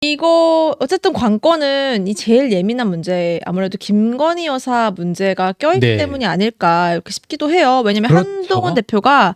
이거 어쨌든 관건은 이 제일 예민한 문제 아무래도 김건희 여사 문제가 껴있기 네. 때문이 아닐까 이렇게 싶기도 해요. 왜냐면 그렇죠. 한동훈 대표가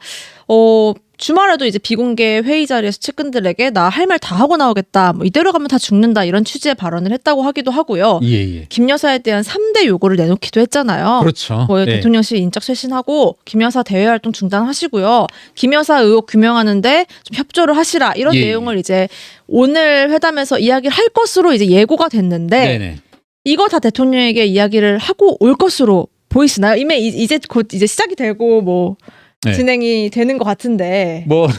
주말에도 이제 비공개 회의 자리에서 측근들에게 나 할 말 다 하고 나오겠다. 뭐 이대로 가면 다 죽는다. 이런 취지의 발언을 했다고 하기도 하고요. 예. 김 여사에 대한 3대 요구를 내놓기도 했잖아요. 그렇죠. 뭐 예. 대통령실 인적 쇄신하고 김 여사 대외 활동 중단하시고요. 김 여사 의혹 규명하는데 좀 협조를 하시라. 이런 예. 내용을 이제 오늘 회담에서 이야기를 할 것으로 이제 예고가 됐는데 네네. 이거 다 대통령에게 이야기를 하고 올 것으로 보이시나요? 이미 이제 곧 이제 시작이 되고 뭐 네. 진행이 되는 것 같은데. 뭐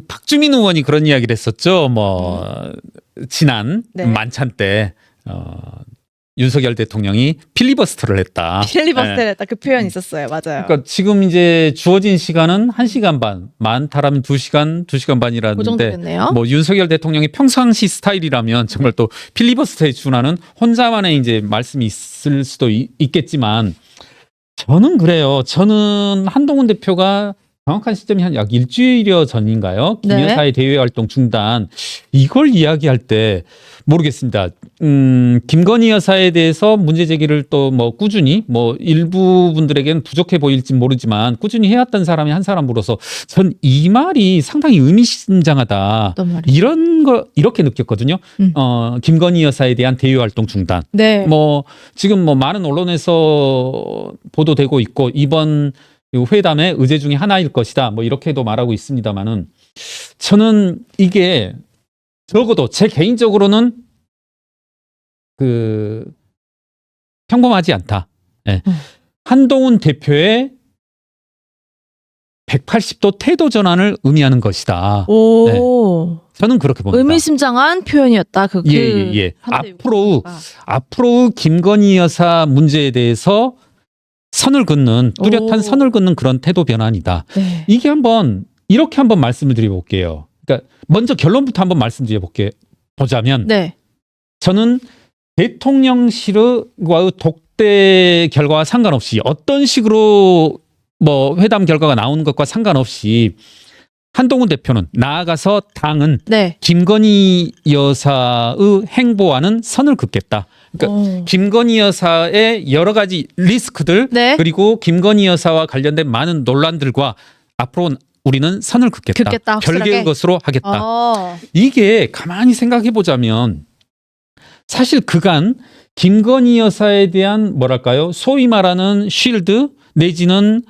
박주민 의원이 그런 이야기를 했었죠. 뭐 지난 네. 만찬 때 윤석열 대통령이 필리버스터를 했다. 필리버스터를 했다. 그 표현이 있었어요. 맞아요. 그러니까 지금 이제 주어진 시간은 1시간 반, 많다라면 2시간, 2시간 그 반이라는데 정도겠네요. 뭐 윤석열 대통령이 평상시 스타일이라면 정말 또 필리버스터에 준하는 혼자만의 이제 말씀이 있을 수도 있겠지만 저는 그래요. 저는 한동훈 대표가 정확한 시점이 한 약 일주일여 전인가요? 김 네. 여사의 대외 활동 중단 이걸 이야기할 때 모르겠습니다. 김건희 여사에 대해서 문제 제기를 또 뭐 꾸준히 뭐 일부 분들에게는 부족해 보일지 모르지만 꾸준히 해왔던 사람이 한 사람으로서 전 이 말이 상당히 의미심장하다. 어떤 말이요? 이런 거 이렇게 느꼈거든요. 김건희 여사에 대한 대외 활동 중단. 네. 뭐 지금 뭐 많은 언론에서 보도되고 있고 이번 회담의 의제 중에 하나일 것이다. 뭐 이렇게도 말하고 있습니다만은 저는 이게 적어도 제 개인적으로는 평범하지 않다. 예. 한동훈 대표의 180도 태도 전환을 의미하는 것이다. 오. 저는 그렇게 봅니다. 의미심장한 표현이었다. 예. 삼대 앞으로 김건희 여사 문제에 대해서 선을 긋는 뚜렷한 오. 선을 긋는 그런 태도 변환이다. 네. 이게 이렇게 한번 말씀을 드려볼게요. 그러니까 먼저 결론부터 한번 말씀드려보자면 네. 저는 대통령실과의 독대 결과와 상관없이 어떤 식으로 뭐 회담 결과가 나오는 것과 상관없이 한동훈 대표는 나아가서 당은 네. 김건희 여사의 행보와는 선을 긋겠다. 그러니까 김건희 여사의 여러 가지 리스크들 네. 그리고 김건희 여사와 관련된 많은 논란들과 앞으로 우리는 선을 긋겠다. 확실하게. 별개의 것으로 하겠다. 어. 이게 가만히 생각해 보자면 사실 그간 김건희 여사에 대한 뭐랄까요? 소위 말하는 쉴드 내지는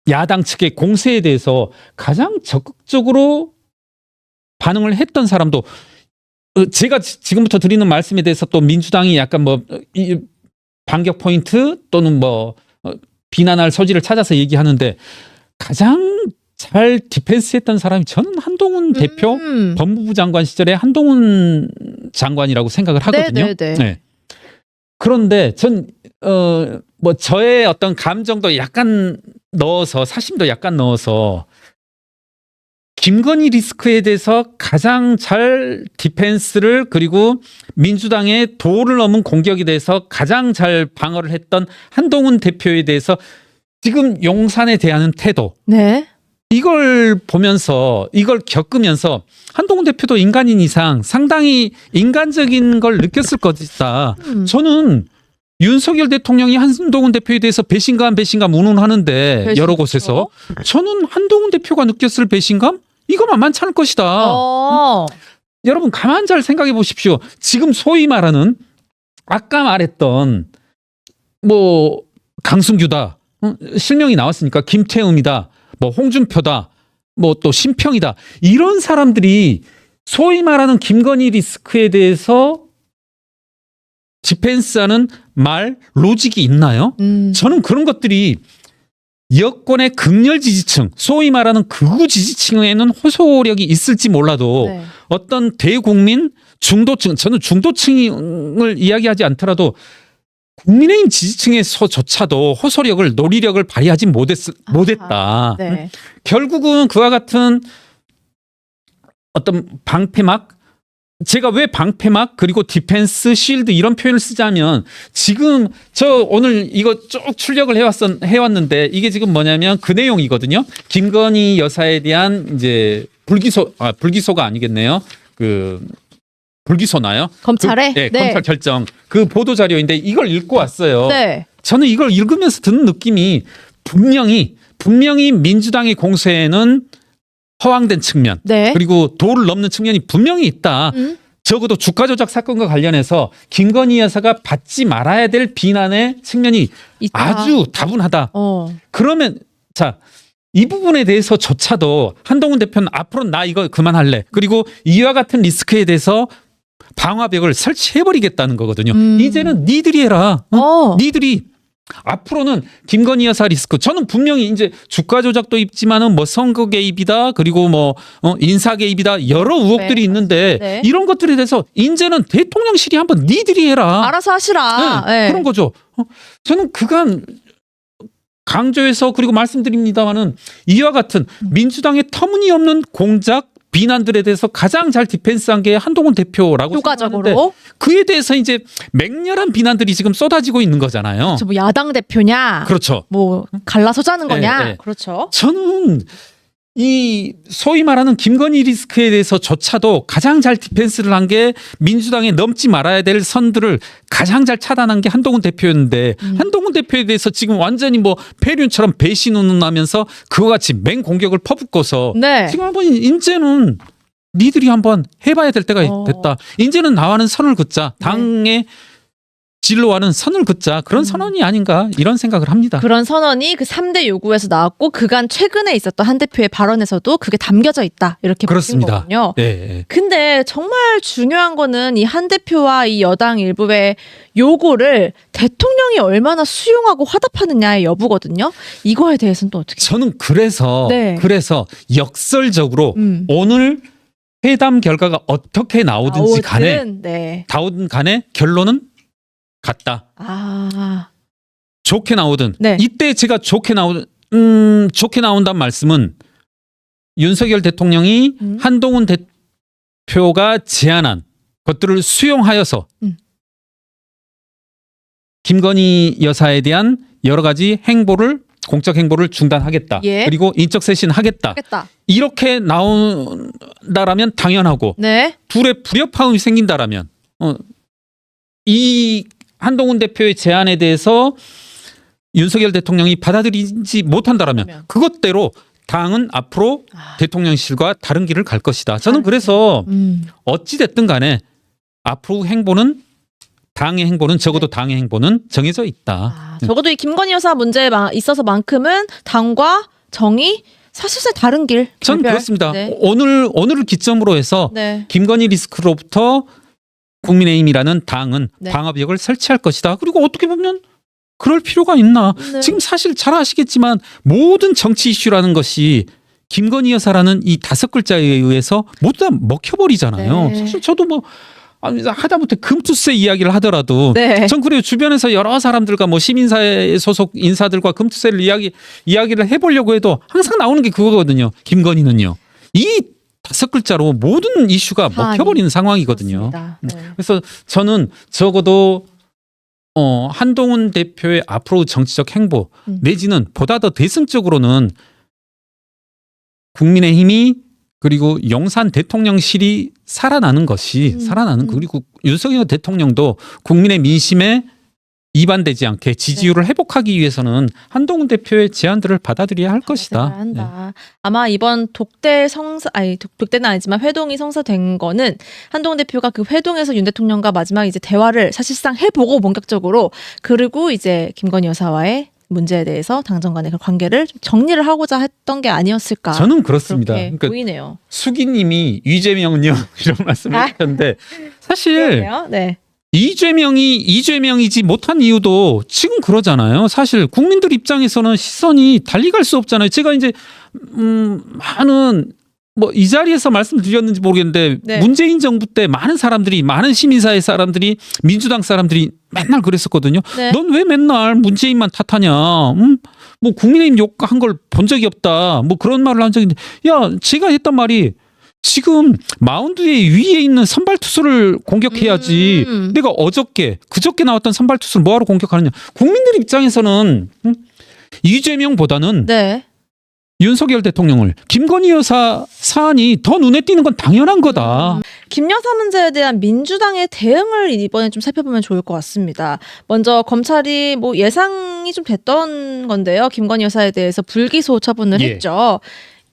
야당 측의 공세에 대해서 가장 적극적으로 반응을 했던 사람도 제가 지금부터 드리는 말씀에 대해서 또 민주당이 약간 반격 포인트 또는 비난할 소지를 찾아서 얘기하는데 가장 잘 디펜스했던 사람이 저는 한동훈 대표 법무부 장관 시절에 한동훈 장관이라고 생각을 하거든요. 네. 그런데 저의 어떤 감정도 약간 넣어서 사심도 약간 넣어서 김건희 리스크에 대해서 가장 잘 디펜스를 그리고 민주당의 도를 넘은 공격에 대해서 가장 잘 방어를 했던 한동훈 대표에 대해서 지금 용산에 대하는 태도. 네. 이걸 보면서 이걸 겪으면서 한동훈 대표도 인간인 이상 상당히 인간적인 걸 느꼈을 것이다. 저는 윤석열 대통령이 한동훈 대표에 대해서 배신감 운운하는데 여러 곳에서 저는 한동훈 대표가 느꼈을 배신감 이거 만만치 않을 것이다. 여러분 가만 잘 생각해 보십시오. 지금 소위 말하는 아까 말했던 뭐 강승규다. 실명이 나왔으니까 김태흠이다. 뭐 홍준표다. 뭐 또 심평이다. 이런 사람들이 소위 말하는 김건희 리스크에 대해서 디펜스하는 로직이 있나요? 저는 그런 것들이 여권의 극렬 지지층, 소위 말하는 극우 지지층에는 호소력이 있을지 몰라도 네. 어떤 대국민 중도층, 저는 중도층을 이야기하지 않더라도 국민의힘 지지층에서조차도 호소력을 논리력을 발휘하지 못했다. 네. 결국은 그와 같은 어떤 방패막 제가 왜 방패막 그리고 디펜스 쉴드 이런 표현을 쓰자면 지금 저 오늘 이거 쭉 출력을 해왔는데 이게 지금 뭐냐면 그 내용이거든요. 김건희 여사에 대한 이제 불기소가 아니겠네요. 그 불기소나요? 검찰에? 네, 검찰 결정. 그 보도 자료인데 이걸 읽고 왔어요. 네. 저는 이걸 읽으면서 드는 느낌이 분명히 민주당의 공세에는 허황된 측면, 네. 그리고 도를 넘는 측면이 분명히 있다. 적어도 주가 조작 사건과 관련해서 김건희 여사가 받지 말아야 될 비난의 측면이 있다. 아주 다분하다. 그러면 자, 이 부분에 대해서조차도 한동훈 대표는 앞으로 나 이거 그만할래. 그리고 이와 같은 리스크에 대해서 방화벽을 설치해버리겠다는 거거든요. 이제는 니들이 해라. 니들이 앞으로는 김건희 여사 리스크. 저는 분명히 이제 주가 조작도 있지만은 뭐 선거 개입이다, 그리고 뭐 인사 개입이다, 여러 의혹들이 있는데 네. 이런 것들에 대해서 이제는 대통령실이 한번 니들이 해라. 알아서 하시라. 네, 그런 거죠. 저는 그간 강조해서 그리고 말씀드립니다만은 이와 같은 민주당의 터무니없는 공작 비난들에 대해서 가장 잘 디펜스한 게 한동훈 대표라고 효과적으로 생각하는데 그에 대해서 이제 맹렬한 비난들이 지금 쏟아지고 있는 거잖아요. 뭐 야당 대표냐? 그렇죠. 뭐 갈라서자는 거냐? 네. 그렇죠. 저는 이 소위 말하는 김건희 리스크에 대해서조차도 가장 잘 디펜스를 한 게 민주당에 넘지 말아야 될 선들을 가장 잘 차단한 게 한동훈 대표였는데 한동훈 대표에 대해서 지금 완전히 뭐 폐륜처럼 배신 운운하면서 그와 같이 맹공격을 퍼붓고서 네. 지금 한번 이제는 니들이 한번 해봐야 될 때가 됐다. 이제는 나와는 선을 긋자. 당의 진로와는 선을 긋자. 그런 선언이 아닌가 이런 생각을 합니다. 그런 선언이 그 3대 요구에서 나왔고 그간 최근에 있었던 한 대표의 발언에서도 그게 담겨져 있다. 이렇게 보신 그렇습니다. 거군요. 네. 근데 정말 중요한 거는 이 한 대표와 이 여당 일부의 요구를 대통령이 얼마나 수용하고 화답하느냐의 여부거든요. 이거에 대해서는 또 어떻게? 저는 그래서 역설적으로 오늘 회담 결과가 어떻게 나오든지 간에 결론은 같다. 좋게 나오든 이때 제가 좋게 나온다는 말씀은 윤석열 대통령이 한동훈 대표가 제안한 것들을 수용하여서 김건희 여사에 대한 여러 가지 공적 행보를 중단하겠다. 그리고 인적 쇄신하겠다. 이렇게 나온다라면 당연하고 둘의 불협화음이 생긴다라면 이 한동훈 대표의 제안에 대해서 윤석열 대통령이 받아들이지 못한다라면 그것대로 당은 앞으로 대통령실과 다른 길을 갈 것이다. 저는 그래서 어찌 됐든 간에 앞으로 당의 행보는 적어도 당의 행보는 정해져 있다. 적어도 이 김건희 여사 문제에 있어서만큼은 당과 정이 사실상 다른 길. 저는 그렇습니다. 오늘을 기점으로 해서 김건희 리스크로부터 국민의힘이라는 당은 방어벽을 설치할 것이다. 그리고 어떻게 보면 그럴 필요가 있나. 지금 사실 잘 아시겠지만 모든 정치 이슈라는 것이 김건희 여사라는 이 5글자에 의해서 모두 다 먹혀버리잖아요. 사실 저도 뭐 하다못해 금투세 이야기를 하더라도 전 그래요. 주변에서 여러 사람들과 뭐 시민사회 소속 인사들과 금투세를 이야기를 해보려고 해도 항상 나오는 게 그거거든요. 김건희는요. 이 5글자로 모든 이슈가 먹혀버리는 상황이거든요. 그래서 저는 적어도 한동훈 대표의 앞으로 정치적 행보 내지는 보다 더 대승적으로는 국민의힘이 그리고 용산 대통령실이 살아나는 그리고 윤석열 대통령도 국민의 민심에 이반되지 않게 지지율을 회복하기 위해서는 한동훈 대표의 제안들을 받아들여야 할 것이다. 아마 이번 독대는 아니지만 회동이 성사된 거는 한동훈 대표가 그 회동에서 윤 대통령과 마지막 이제 대화를 사실상 해보고 본격적으로 그리고 이제 김건희 여사와의 문제에 대해서 당정 간의 그 관계를 좀 정리를 하고자 했던 게 아니었을까. 저는 그렇습니다. 그러니까 보이네요. 수기님이 이재명요 이런 말씀을 하셨는데 사실 이재명이지 못한 이유도 지금 그러잖아요. 사실 국민들 입장에서는 시선이 달리 갈 수 없잖아요. 제가 이제 많은 뭐 이 자리에서 말씀드렸는지 모르겠는데 문재인 정부 때 많은 시민사회 사람들이 민주당 사람들이 맨날 그랬었거든요. 넌 왜 맨날 문재인만 탓하냐? 뭐 국민의힘 욕한 걸 본 적이 없다. 뭐 그런 말을 한 적이 있는데 제가 했던 말이 지금 마운드 위에 있는 선발 투수를 공격해야지. 내가 그저께 나왔던 선발 투수를 뭐하러 공격하느냐. 국민들 입장에서는 이재명보다는 윤석열 대통령을. 김건희 여사 사안이 더 눈에 띄는 건 당연한 거다. 김 여사 문제에 대한 민주당의 대응을 이번에 좀 살펴보면 좋을 것 같습니다. 먼저 검찰이 뭐 예상이 좀 됐던 건데요. 김건희 여사에 대해서 불기소 처분을 예. 했죠.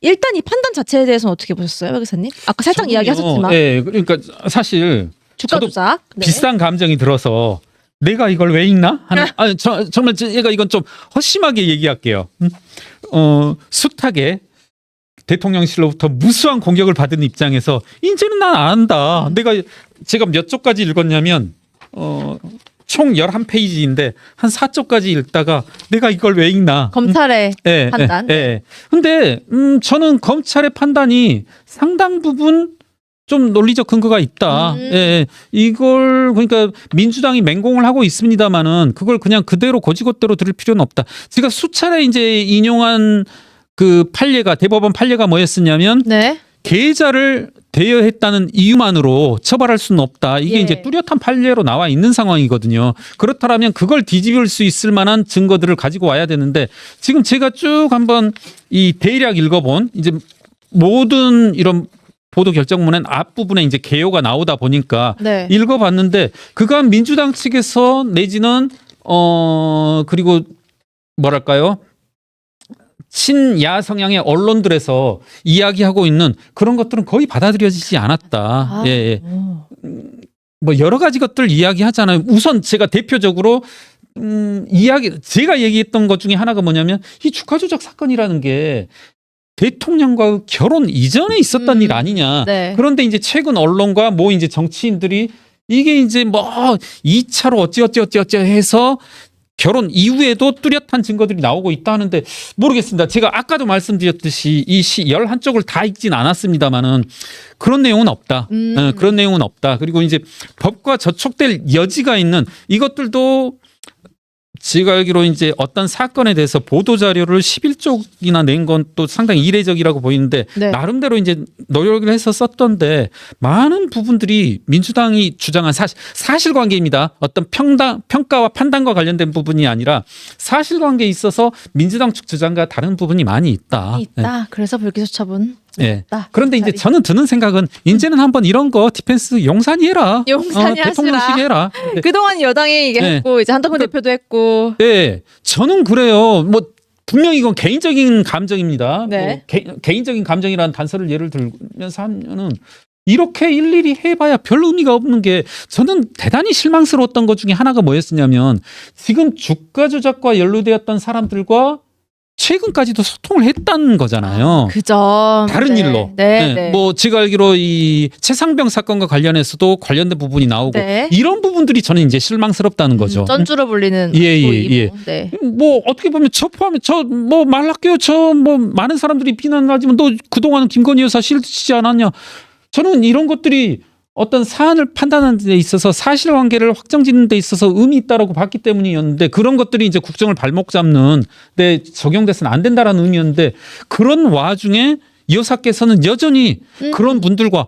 일단 이 판단 자체에 대해서는 어떻게 보셨어요, 박 기사님? 아까 살짝 저는요, 이야기하셨지만 예, 그러니까 사실 주가 저도 조작. 네. 비슷한 감정이 들어서 내가 이걸 왜 읽나 하는. 아니, 정말 제가 이건 좀 허심하게 얘기할게요. 숱하게 대통령실로부터 무수한 공격을 받은 입장에서 이제는 난 안 한다. 제가 몇 쪽까지 읽었냐면 총 11페이지인데 한 4쪽까지 읽다가 내가 이걸 왜 읽나. 검찰의 판단. 근데 저는 검찰의 판단이 상당 부분 좀 논리적 근거가 있다. 이걸 그러니까 민주당이 맹공을 하고 있습니다만은 그걸 그냥 그대로 고지고대로 들을 필요는 없다. 제가 수차례 이제 인용한 그 판례가 대법원 판례가 뭐였었냐면 네. 계좌를 대여했다는 이유만으로 처벌할 수는 없다. 이게 예. 이제 뚜렷한 판례로 나와 있는 상황이거든요. 그렇다면 그걸 뒤집을 수 있을 만한 증거들을 가지고 와야 되는데 지금 제가 쭉 한번 이 대략 읽어본 이제 모든 이런 보도 결정문엔 앞부분에 이제 개요가 나오다 보니까 네. 읽어봤는데 그간 민주당 측에서 내지는 그리고 뭐랄까요? 친야 성향의 언론들에서 이야기하고 있는 그런 것들은 거의 받아들여지지 않았다. 예. 뭐 여러 가지 것들 이야기하잖아요. 우선 제가 대표적으로 제가 얘기했던 것 중에 하나가 뭐냐면 이 주가 조작 사건이라는 게 대통령과 결혼 이전에 있었던 일 아니냐. 네. 그런데 이제 최근 언론과 뭐 이제 정치인들이 이게 이제 뭐 2차로 어찌어찌 해서 결혼 이후에도 뚜렷한 증거들이 나오고 있다 하는데 모르겠습니다. 제가 아까도 말씀드렸듯이 이 시 11쪽을 다 읽진 않았습니다만은 그런 내용은 없다. 그런 내용은 없다. 그리고 이제 법과 저촉될 여지가 있는 이것들도 제가 알기로 이제 어떤 사건에 대해서 보도 자료를 11쪽이나 낸 건 또 상당히 이례적이라고 보이는데 네. 나름대로 이제 노력을 해서 썼던데 많은 부분들이 민주당이 주장한 사실관계입니다. 어떤 평가와 판단과 관련된 부분이 아니라 사실관계에 있어서 민주당 측 주장과 다른 부분이 많이 있다. 있다. 그래서 불기소 처분. 예. 있다. 그런데 이제 저는 드는 생각은 이제는 한번 이런 거 디펜스 용산이 해라. 용산이 대통령식 하시라. 해라. 그동안 여당이 이게 네. 했고 이제 한동훈 대표도 했고. 네, 저는 그래요. 뭐 분명히 이건 개인적인 감정입니다. 네. 뭐 개인적인 감정이라는 단서를 예를 들면서 하면은 이렇게 일일이 해봐야 별 의미가 없는 게 저는 대단히 실망스러웠던 것 중에 하나가 뭐였냐면 지금 주가 조작과 연루되었던 사람들과 최근까지도 소통을 했다는 거잖아요. 그죠. 다른 네. 일로. 네. 뭐 제가 알기로 이 최상병 사건과 관련해서도 관련된 부분이 나오고 네. 이런 부분들이 저는 이제 실망스럽다는 거죠. 쩐주로 불리는 예, 또 예, 이모. 예. 네. 뭐 어떻게 보면 저 포함해 저 뭐 말할게요. 저 뭐 많은 사람들이 비난하지만 너 그동안 김건희 여사 실드 치지 않았냐. 저는 이런 것들이 어떤 사안을 판단하는 데 있어서 사실관계를 확정짓는 데 있어서 의미 있다라고 봤기 때문이었는데 그런 것들이 이제 국정을 발목 잡는 데 적용돼서는 안 된다라는 의미였는데 그런 와중에 여사께서는 여전히 그런 분들과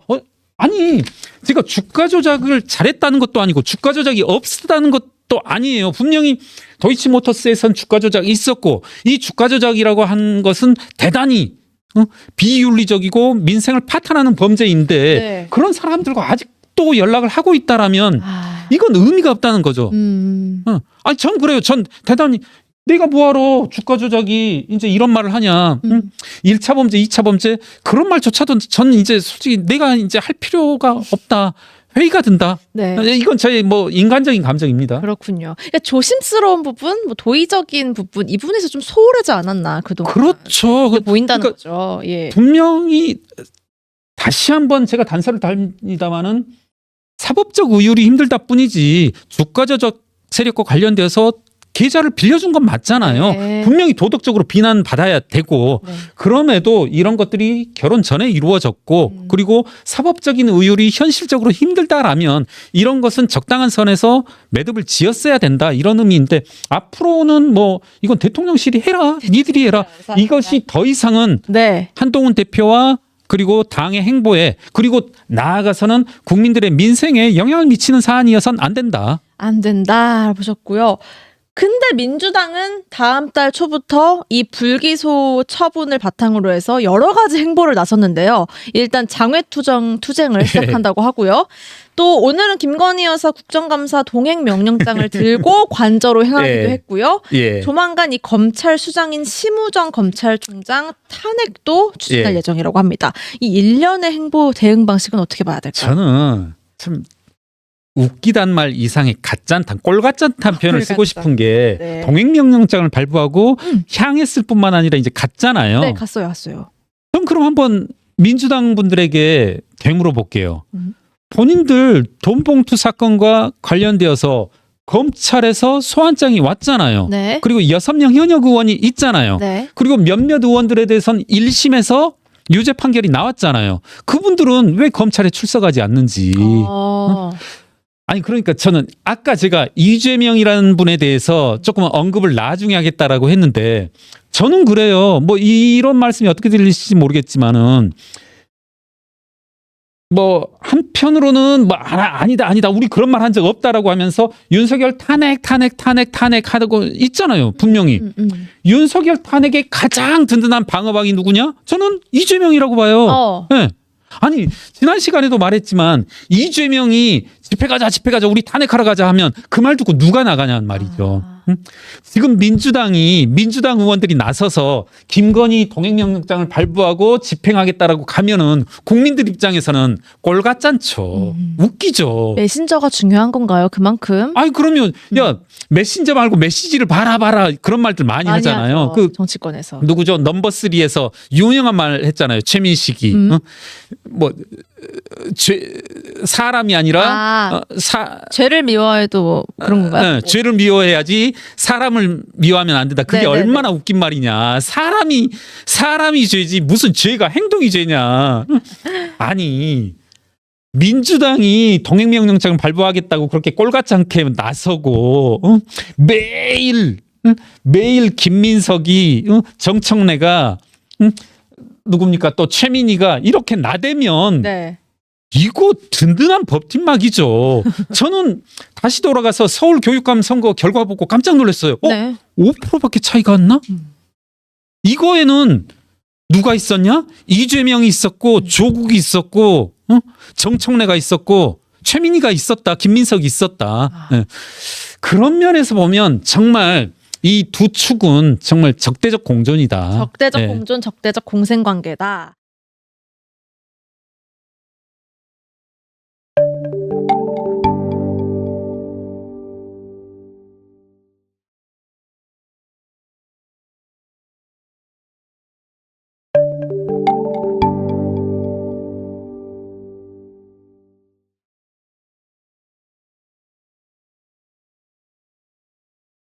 아니 제가 주가 조작을 잘했다는 것도 아니고 주가 조작이 없었다는 것도 아니에요. 분명히 도이치모터스에선 주가 조작이 있었고 이 주가 조작이라고 한 것은 대단히 비윤리적이고 민생을 파탄하는 범죄인데 네. 그런 사람들과 아직도 연락을 하고 있다라면 이건 의미가 없다는 거죠. 아니 전 그래요. 전 대단히 내가 뭐하러 주가 조작이 이제 이런 말을 하냐. 1차 범죄, 2차 범죄 그런 말조차도 전 이제 솔직히 내가 이제 할 필요가 없다. 회의가 든다. 네. 이건 저의 뭐 인간적인 감정입니다. 그렇군요. 그러니까 조심스러운 부분, 뭐 도의적인 부분 이 부분에서 좀 소홀하지 않았나 그동안. 그렇죠. 그게 보인다는 그러니까 거죠. 예. 분명히 다시 한번 제가 단서를 달립니다마는 사법적 의율이 힘들다 뿐이지 주가 조작 세력과 관련돼서 계좌를 빌려준 건 맞잖아요. 네. 분명히 도덕적으로 비난받아야 되고 네. 그럼에도 이런 것들이 결혼 전에 이루어졌고 그리고 사법적인 의율이 현실적으로 힘들다라면 이런 것은 적당한 선에서 매듭을 지었어야 된다 이런 의미인데 앞으로는 뭐 이건 대통령실이 해라 니들이 해라 이것이 더 이상은 네. 한동훈 대표와 그리고 당의 행보에 그리고 나아가서는 국민들의 민생에 영향을 미치는 사안이어선 안 된다. 안 된다 보셨고요. 근데 민주당은 다음 달 초부터 이 불기소 처분을 바탕으로 해서 여러 가지 행보를 나섰는데요. 일단 장외투쟁을 시작한다고 하고요. 또 오늘은 김건희 여사 국정감사 동행명령장을 들고 관저로 행하기도 예. 했고요. 예. 조만간 이 검찰 수장인 심우정 검찰총장 탄핵도 추진할 예. 예정이라고 합니다. 이 일련의 행보 대응 방식은 어떻게 봐야 될까요? 저는 참 웃기단 말 이상의 가짠탄, 꼴가짠탄 표현을 쓰고 꼴가짠. 싶은 게 네. 동행명령장을 발부하고 향했을 뿐만 아니라 이제 갔잖아요. 네, 갔어요. 그럼 한번 민주당 분들에게 되물어 볼게요. 음. 본인들 돈봉투 사건과 관련되어서 검찰에서 소환장이 왔잖아요. 네. 그리고 6명 현역 의원이 있잖아요. 네. 그리고 몇몇 의원들에 대해서는 1심에서 유죄 판결이 나왔잖아요. 그분들은 왜 검찰에 출석하지 않는지. 아니 그러니까 저는 아까 제가 이재명이라는 분에 대해서 조금 언급을 나중에 하겠다라고 했는데 저는 그래요. 뭐 이런 말씀이 어떻게 들리실지 모르겠지만은 뭐 한편으로는 뭐 아니다 우리 그런 말 한 적 없다라고 하면서 윤석열 탄핵 하고 있잖아요. 분명히 윤석열 탄핵의 가장 든든한 방어막이 누구냐? 저는 이재명이라고 봐요. 네. 아니 지난 시간에도 말했지만 이재명이 집회 가자 우리 탄핵하러 가자 하면 그 말 듣고 누가 나가냐는 말이죠. 응? 지금 민주당 의원들이 나서서 김건희 동행명령장을 발부하고 집행하겠다라고 가면은 국민들 입장에서는 꼴같잖죠. 웃기죠. 메신저가 중요한 건가요? 그만큼? 아니 그러면 야 메신저 말고 메시지를 봐라 그런 말들 많이 하잖아요. 하죠, 그 정치권에서. 누구죠? 넘버 3에서 유명한 말 했잖아요. 최민식이. 뭐 사람이 아니라 죄를 미워해도 그런 건가요? 네, 죄를 미워해야지 사람을 미워하면 안 된다. 그게 네네네. 얼마나 웃긴 말이냐. 사람이 죄지 무슨 죄가 행동이 죄냐. 아니 민주당이 동행명령장을 발부하겠다고 그렇게 꼴같지 않게 나서고 매일 김민석이 정청래가 누굽니까 또 최민희가 이렇게 나대면 네. 이거 든든한 법팀막이죠. 저는 다시 돌아가서 서울교육감 선거 결과 보고 깜짝 놀랐어요. 네. 5%밖에 차이가 안 나? 이거에는 누가 있었냐? 이재명이 있었고 조국이 있었고 정청래가 있었고 최민희가 있었다. 김민석이 있었다. 네. 그런 면에서 보면 정말 이 두 축은 정말 적대적 공존이다. 적대적 네. 공존, 적대적 공생관계다.